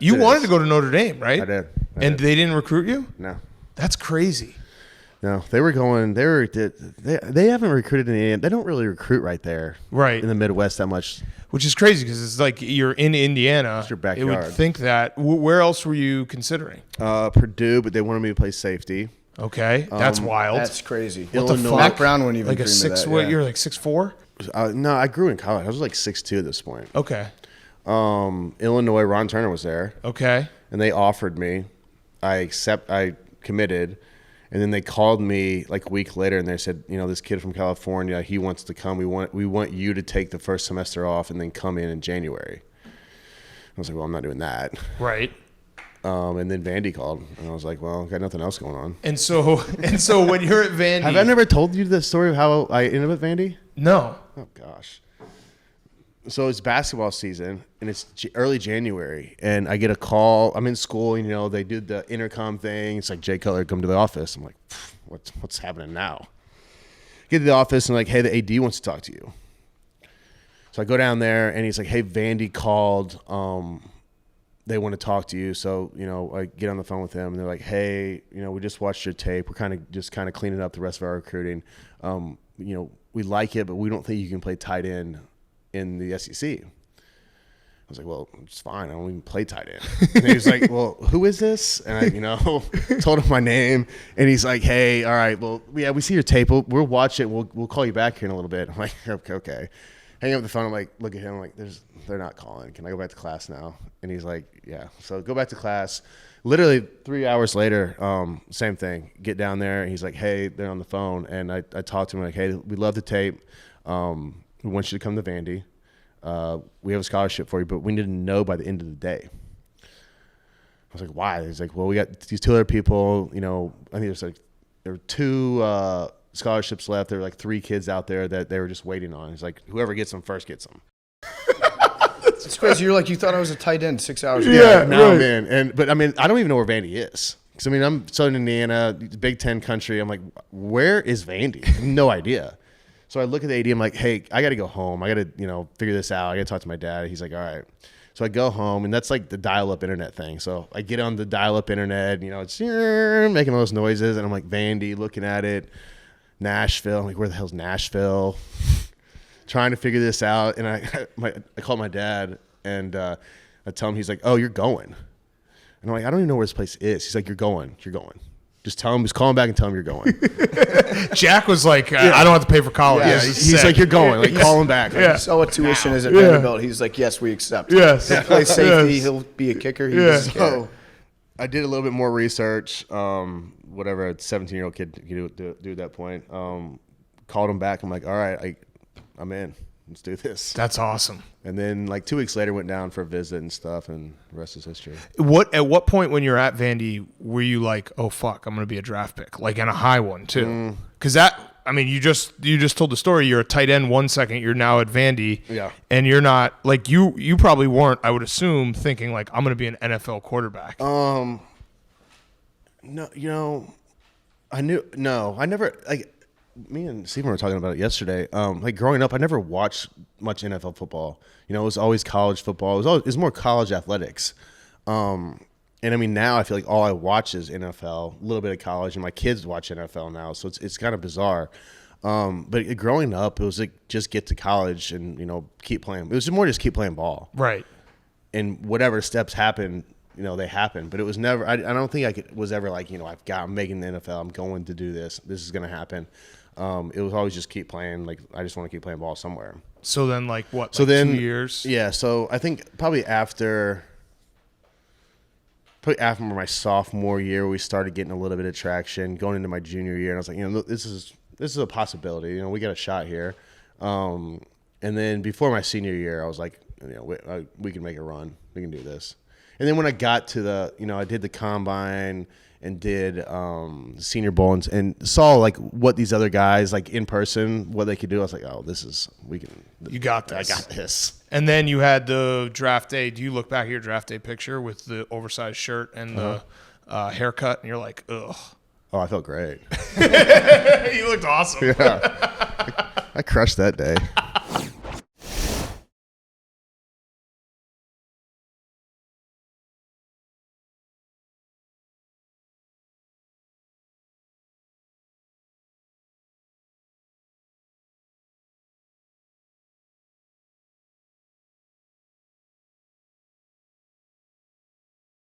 You wanted to go to Notre Dame, right? I did. And they didn't recruit you? No. That's crazy. No, they were going. They haven't recruited any. They don't really recruit right there, right, in the Midwest that much. Which is crazy because it's like you're in Indiana. It's your backyard. It would think that. Where else were you considering? Purdue, but they wanted me to play safety. Okay, that's wild. That's crazy. What the fuck? Mac Brown wouldn't even like a dream six. of that, What? yeah. You're like 6'4"? No, I grew in college. I was like 6'2" at this point. Okay. Illinois, Ron Turner was there. Okay. And they offered me. I committed. And then they called me like a week later, and they said, this kid from California, he wants to come. We want you to take the first semester off and then come in January. I was like, well, I'm not doing that. Right. And then Vandy called, and I was like, well, I've got nothing else going on. And so when you're at Vandy, have I never told you the story of how I ended up at Vandy? No. Oh gosh. So it's basketball season, and it's early January, and I get a call. I'm in school, they do the intercom thing. It's like, Jay Cutler, come to the office. I'm like, what's happening now? Get to the office, and like, hey, the AD wants to talk to you. So I go down there, and he's like, hey, Vandy called. They want to talk to you. So, I get on the phone with them, and they're like, hey, we just watched your tape. We're kind of cleaning up the rest of our recruiting. We like it, but we don't think you can play tight end in the SEC. I was like, well, it's fine. I don't even play tight end. And he was like, well, who is this? And I, told him my name. And he's like, hey, all right, well, yeah, we see your tape. We'll watch it. We'll call you back here in a little bit. I'm like, okay. Hang up the phone. I'm like, look at him. I'm like, they're not calling. Can I go back to class now? And he's like, yeah. So go back to class. Literally 3 hours later, same thing. Get down there. And he's like, hey, they're on the phone. And I talked to him like, hey, we love the tape. We want you to come to Vandy. We have a scholarship for you, but we need to know by the end of the day. I was like, why? He's like, well, we got these two other people. I think there were two scholarships left. There were like 3 kids out there that they were just waiting on. He's like, whoever gets them first gets them. It's crazy. You're like, you thought I was a tight end 6 hours ago. Yeah, now I'm in. But I don't even know where Vandy is. Because I'm Southern Indiana, Big Ten country. I'm like, where is Vandy? I have no idea. So I look at the AD. I'm like, hey, I got to go home. I got to, figure this out. I got to talk to my dad. He's like, all right. So I go home, and that's like the dial-up internet thing. So I get on the dial-up internet, it's making all those noises, and I'm like, Vandy, looking at it, Nashville. I'm like, where the hell's Nashville? Trying to figure this out, and I call my dad, and I tell him. He's like, oh, you're going. And I'm like, I don't even know where this place is. He's like, you're going. Just tell him. Just call him back and tell him you're going. Jack was like, I don't have to pay for college. Yeah, he's like, you're going. Like, call him back. Yeah. So what tuition is at Vanderbilt? He's like, yes, we accept. Yes. He'll play safety. He'll be a kicker. So I did a little bit more research. Whatever a 17-year-old kid could do at that point. Called him back. I'm like, all right, I'm in. Let's do this. That's awesome. And then like 2 weeks later, went down for a visit and stuff, and the rest is history. At what point when you're at Vandy were you like, oh fuck, I'm going to be a draft pick, like, and a high one too? Because you just told the story. You're a tight end 1 second. You're now at Vandy. Yeah. And you're not like you probably weren't. I would assume thinking like I'm going to be an NFL quarterback. No, I never like. Me and Steven were talking about it yesterday. Like growing up, I never watched much NFL football. It was always college football. It was more college athletics. And now I feel like all I watch is NFL, a little bit of college, and my kids watch NFL now. So it's kind of bizarre. But growing up, it was like just get to college and keep playing. It was more just keep playing ball. Right. And whatever steps happen, they happen. But it was never. I don't think was ever like I'm making the NFL. I'm going to do this. This is going to happen. It was always just keep playing. Like I just want to keep playing ball somewhere. So then, like what? So like then 2 years. Yeah. So I think probably after my sophomore year, we started getting a little bit of traction. Going into my junior year, and I was like, this is a possibility. We got a shot here. And then before my senior year, I was like, we can make a run. We can do this. And then when I got to I did the combine and did Senior Bowl and saw like what these other guys like in person, what they could do. I was like, oh, You got this. I got this. And then you had the draft day. Do you look back at your draft day picture with the oversized shirt and the haircut, and you're like, ugh. Oh, I felt great. You looked awesome. Yeah. I crushed that day.